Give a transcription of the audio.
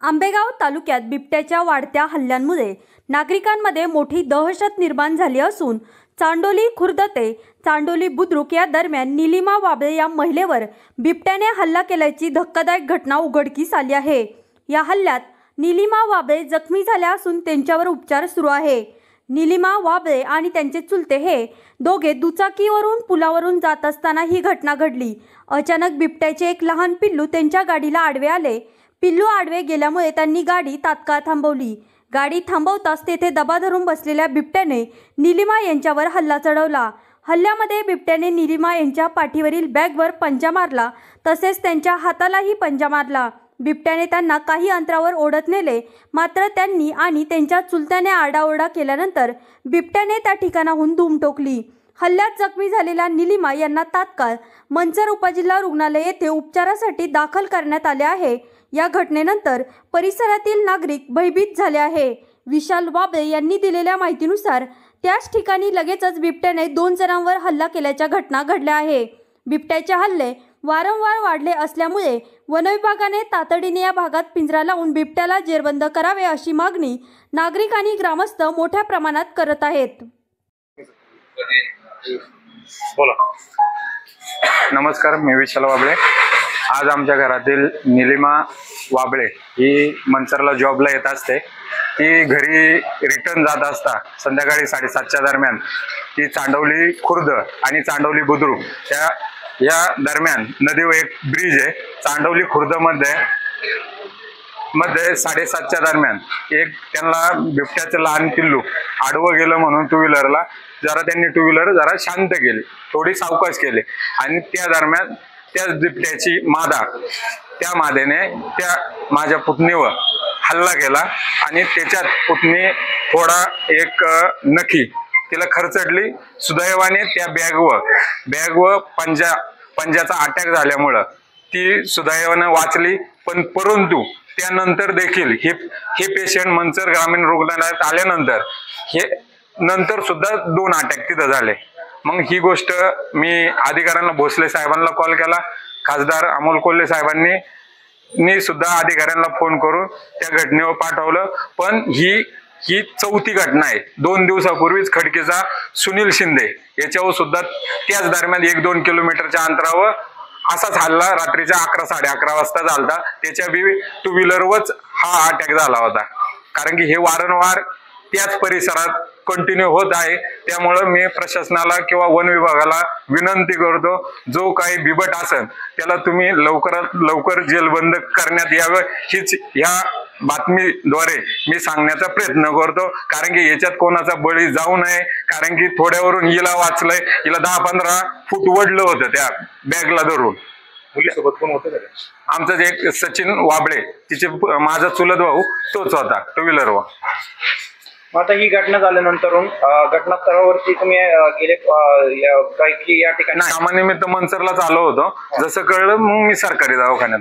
आंबेगाव तालुक्यात बिबट्याच्या वाढत्या हल्ल्यांमुळे नागरिकांमध्ये मोठी दहशत निर्माण झाली असून चांडोली खुर्द ते चांडोली बुद्रुक या दरम्यान निलिमा वाबळे या महिलेवर बिबट्याने हल्ला केल्याची धक्कादायक घटना उघडकीस आली आहे। या हल्ल्यात निलिमा वाबळे जखमी झाल्या असून त्यांच्यावर उपचार सुरू आहे। निलिमा वाबळे आणि त्यांचे चुलते हे दोघे दुचाकीवरून पुलावरून जात असताना ही घटना घडली। अचानक बिबट्याचे एक लहान पिल्लू त्यांच्या गाडीला आडवे आले। पिल्लू आडवे गेल्यामुळे त्यांनी गाडी तात्काळ थांबवली। गाडी थांबवताच तेथे दबा धरून बसलेल्या बिबट्याने निलिमा यांच्यावर हल्ला चढवला। हल्ल्यामध्ये बिबट्याने निलिमा यांच्या पाठीवरील बॅगवर पंजा मारला, तसेच त्यांच्या हातालाही पंजा मारला। बिबट्याने त्यांना काही अंतरावर ओढत नेले, मात्र त्यांनी आणि त्यांच्या चुलत्याने आरडाओरडा केल्यानंतर बिबट्याने त्या ठिकाणाहून धूम ठोकली। हल्ल्यात जखमी झालेल्या निलिमा यांना तात्काळ मंचर उपजिल्हा रुग्णालय येथे उपचारासाठी दाखल करण्यात आले आहे। या घटनेनंतर परिसरातील नागरिक भयभीत झाले आहे। विशाल वाबळे यांनी दिलेल्या माहितीनुसार त्याच ठिकाणी लगेचच बिबट्याने 2 जणांवर हल्ला केल्याच्या घटना घडल्या आहे। बिबट्याचे हल्ले वारंवार वाढले असल्यामुळे वनविभागाने तातडीने या भागात पिंजरा लावून बिबट्याला जेरबंद करावे अशी मागणी नागरिक आणि ग्रामस्थ मोठ्या प्रमाणात करत आहेत। बोला। नमस्कार, मी विशाल वाबळे। आज आमच्या घरातील निलिमा वाबळे ही मंचरला जॉबला येत असते। ती घरी रिटर्न जात असता संध्याकाळी 7:30च्या दरम्यान ती चांडोली खुर्द आणि चांडोली बुद्रुक या दरम्यान नदीवर एक ब्रिज आहे। चांडोली खुर्द मध्ये 7:30च्या दरम्यान एक त्यांना बिबट्याचं लहान पिल्लू आडवं गेलं म्हणून टू व्हीलरला त्यांनी टू व्हीलर जरा शांत केली, थोडी सावकाश केली आणि त्या दरम्यान त्याच बिबट्याची त्या मादेने त्या माझ्या पुतणीवर हल्ला केला आणि त्याच्यात पुतणी थोडा एक नखी तिला खरचडली। सुदैवाने त्या बॅगवर पंजाचा अटॅक झाल्यामुळं ती सुदैवाने वाचली, पण परंतु त्यानंतर देखील हे पेशंट मंचर ग्रामीण रुग्णालयात आल्यानंतर नंतर सुद्धा 2 अटॅक तिथं झाले। मग ही गोष्ट मी अधिकाऱ्यांना भोसले साहेबांना कॉल केला, खासदार अमोल कोल्हे साहेबांनी सुद्धा अधिकाऱ्यांना फोन करून त्या घटनेवर पाठवलं। पण ही 4थी घटना आहे। 2 दिवसापूर्वीच खडकीचा सुनील शिंदे याच्यावर सुद्धा त्याच दरम्यान 1-2 किलोमीटरच्या अंतरावर असाच हल्ला रात्रीच्या 11-11:30 वाजता झाला। त्याच्या बी टू व्हीलरवरच हा अटॅक झाला होता। कारण की हे वारंवार त्याच परिसरात कंटिन्यू होत आहे। त्यामुळे मी प्रशासनाला किंवा वन विभागाला विनंती करतो, जो काही बिबट असेल त्याला तुम्ही लवकरात लवकर जेलबंद करण्यात यावं हीच या बातमीद्वारे मी सांगण्याचा प्रयत्न करतो। कारण की याच्यात कोणाचा बळी जाऊ नये, कारण की थोड्यावरून हिला वाचलंय, हिला 10-15 फूट वडलं होतं त्या बॅगला धरून। मुलीसोबत कोण होतं? आमचं एक सचिन वाबळे, तिचे माझा चुलत भाऊ तोच होता टू व्हीलरवर। आता ही घटना झाल्यानंतर घटनास्थळावरती तुम्ही गेले काही या ठिकाणी? कामानिमित्त मंचरलाच आलो होतो। जसं कळलं मग मी सरकारी दवाखान्यात